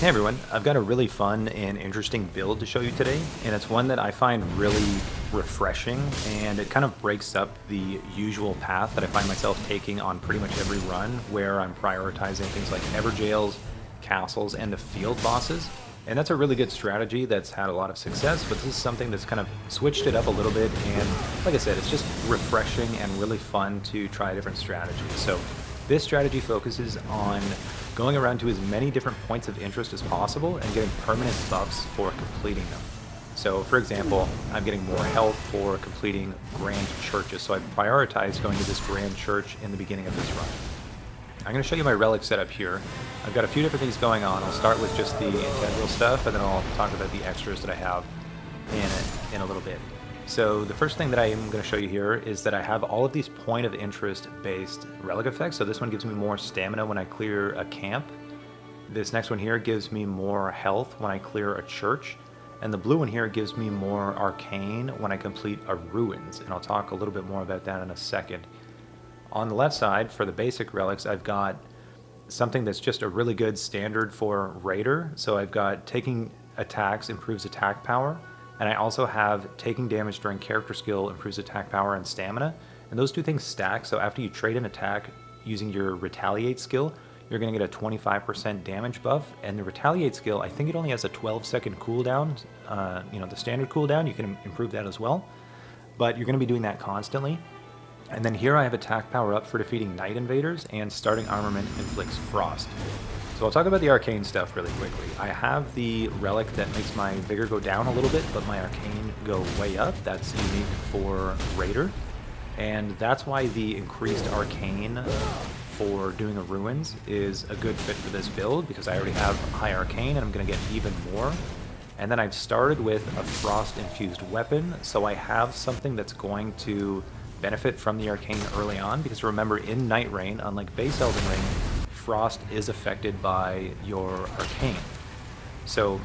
Hey everyone, I've got a really fun and interesting build to show you today, and it's one that I find really refreshing, and it kind of breaks up the usual path that I find myself taking on pretty much every run, where I'm prioritizing things like Everjails, castles, and the field bosses. And that's a really good strategy that's had a lot of success, but this is something that's kind of switched it up a little bit, and like I said, it's just refreshing and really fun to try different strategies. So this strategy focuses on going around to as many different points of interest as possible and getting permanent buffs for completing them. So for example, I'm getting more health for completing grand churches, so I prioritize going to this grand church in the beginning of this run. I'm going to show you my relic setup here. I've got a few different things going on. I'll start with just the integral stuff, and then I'll talk about the extras that I have in a little bit. So the first thing that I am going to show you here is that I have all of these point of interest based relic effects. So this one gives me more stamina when I clear a camp. This next one here gives me more health when I clear a church. And the blue one here gives me more arcane when I complete a ruins. And I'll talk a little bit more about that in a second. On the left side, for the basic relics, I've got something that's just a really good standard for Raider. So I've got taking attacks improves attack power. And I also have taking damage during character skill improves attack power and stamina. And those two things stack, so after you trade an attack using your retaliate skill, you're going to get a 25% damage buff. And the retaliate skill, I think it only has a 12-second cooldown. The standard cooldown, you can improve that as well. But you're going to be doing that constantly. And then here I have attack power up for defeating Night Invaders, and starting armament inflicts frost. So I'll talk about the arcane stuff really quickly. I have the relic that makes my vigor go down a little bit, but my arcane go way up. That's unique for Raider. And that's why the increased arcane for doing a ruins is a good fit for this build, because I already have high arcane and I'm going to get even more. And then I've started with a frost infused weapon, so I have something that's going to benefit from the arcane early on, because remember, in Nightreign, unlike base Elden Ring, frost is affected by your arcane. So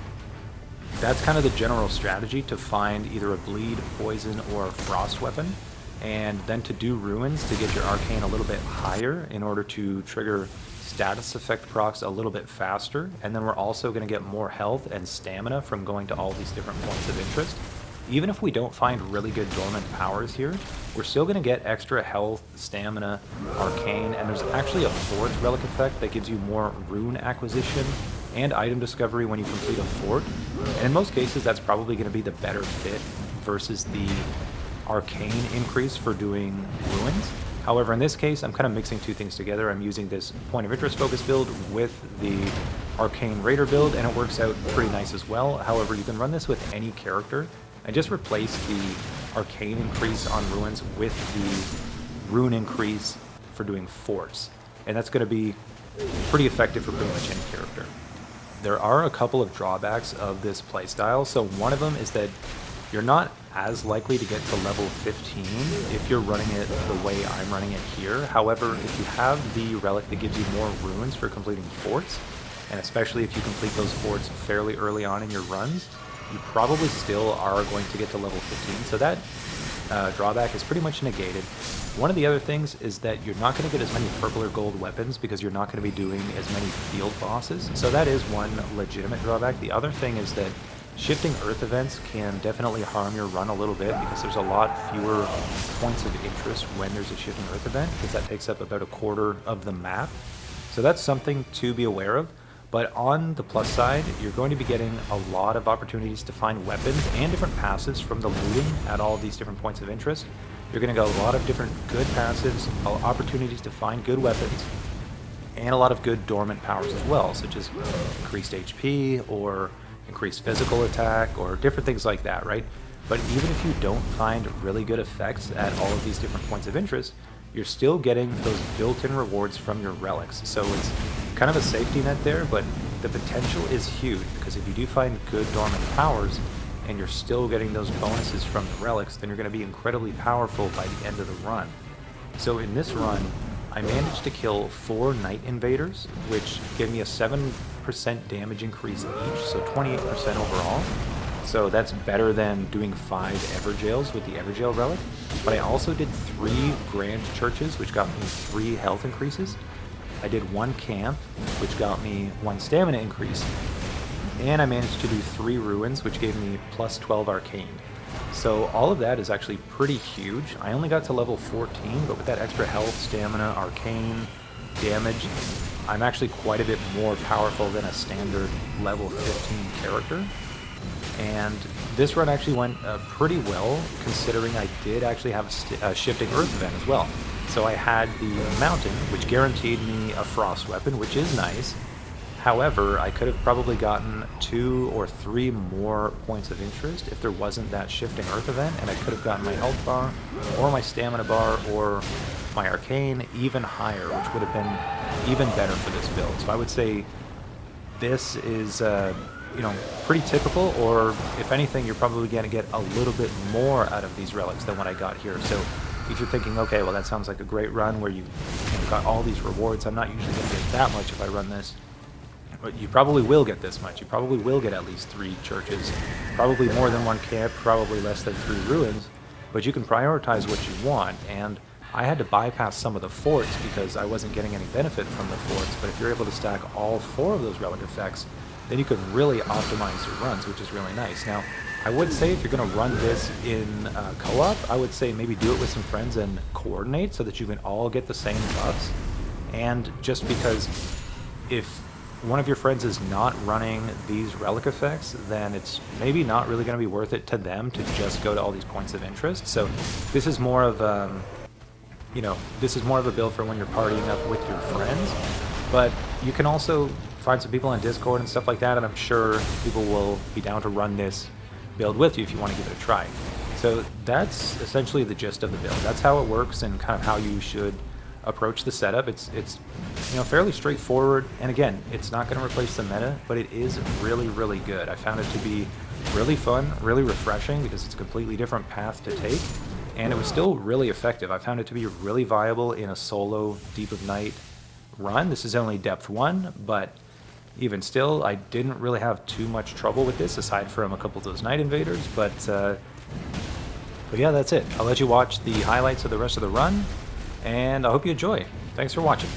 that's kind of the general strategy, to find either a bleed, poison, or frost weapon, and then to do ruins to get your arcane a little bit higher in order to trigger status effect procs a little bit faster. And then we're also going to get more health and stamina from going to all these different points of interest. Even if we don't find really good dormant powers here, we're still going to get extra health, stamina, arcane, and there's actually a fourth relic effect that gives you more rune acquisition and item discovery when you complete a fort. And in most cases, that's probably going to be the better fit versus the arcane increase for doing ruins. However, in this case, I'm kind of mixing two things together. I'm using this point of interest focus build with the arcane raider build, and it works out pretty nice as well. However, you can run this with any character. I just replaced the arcane increase on ruins with the rune increase for doing forts, and that's going to be pretty effective for pretty much any character. There are a couple of drawbacks of this playstyle. So one of them is that you're not as likely to get to level 15 if you're running it the way I'm running it here. However, if you have the relic that gives you more runes for completing forts, and especially if you complete those forts fairly early on in your runs, you probably still are going to get to level 15, so that drawback is pretty much negated. One of the other things is that you're not going to get as many purple or gold weapons because you're not going to be doing as many field bosses, so that is one legitimate drawback. The other thing is that shifting earth events can definitely harm your run a little bit, because there's a lot fewer points of interest when there's a shifting earth event, because that takes up about a quarter of the map. So that's something to be aware of. But on the plus side, you're going to be getting a lot of opportunities to find weapons and different passives from the looting at all these different points of interest. You're going to get a lot of different good passives, opportunities to find good weapons, and a lot of good dormant powers as well, such as increased HP or increased physical attack or different things like that, right? But even if you don't find really good effects at all of these different points of interest, you're still getting those built-in rewards from your relics. So it's kind of a safety net there, but the potential is huge, because if you do find good dormant powers and you're still getting those bonuses from the relics, then you're going to be incredibly powerful by the end of the run. So in this run, I managed to kill 4 Night Invaders, which gave me a 7% damage increase each, so 28% overall. So that's better than doing 5 Everjails with the Everjail relic. But I also did 3 Grand Churches, which got me 3 health increases. I did 1 Camp, which got me 1 stamina increase. and I managed to do 3 ruins, which gave me plus 12 arcane. So all of that is actually pretty huge. I only got to level 14, but with that extra health, stamina, arcane, damage, I'm actually quite a bit more powerful than a standard level 15 character. And this run actually went pretty well, considering I did actually have a shifting earth event as well. So I had the mountain, which guaranteed me a frost weapon, which is nice. However, I could have probably gotten 2 or 3 more points of interest if there wasn't that shifting earth event, and I could have gotten my health bar, or my stamina bar, or my arcane even higher, which would have been even better for this build. So I would say this is, you know, pretty typical, or if anything, you're probably going to get a little bit more out of these relics than what I got here. So if you're thinking, okay, well, that sounds like a great run where you got all these rewards, I'm not usually going to get that much if I run this. But you probably will get this much. You probably will get at least 3 churches, probably more than 1 camp, probably less than 3 ruins, but you can prioritize what you want. And I had to bypass some of the forts because I wasn't getting any benefit from the forts, but if you're able to stack all 4 of those relic effects, then you can really optimize your runs, which is really nice. Now, I would say if you're going to run this in co-op, I would say maybe do it with some friends and coordinate so that you can all get the same buffs. And just because if one of your friends is not running these relic effects, then it's maybe not really going to be worth it to them to just go to all these points of interest. So this is more of you know, this is more of a build for when you're partying up with your friends. But you can also find some people on Discord and stuff like that, and I'm sure people will be down to run this build with you if you want to give it a try. So that's essentially the gist of the build. That's how it works and kind of how you should approach the setup. It's you know, fairly straightforward, and again, it's not going to replace the meta, but it is really, really good. I found it to be really fun, really refreshing, because it's a completely different path to take, and it was still really effective. I found it to be really viable in a solo Deep of Night run. This is only depth 1, but even still, I didn't really have too much trouble with this, aside from a couple of those Night Invaders, but yeah, that's it. I'll let you watch the highlights of the rest of the run, and I hope you enjoy. Thanks for watching.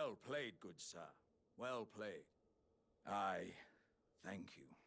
Well played, good sir. Well played. I thank you.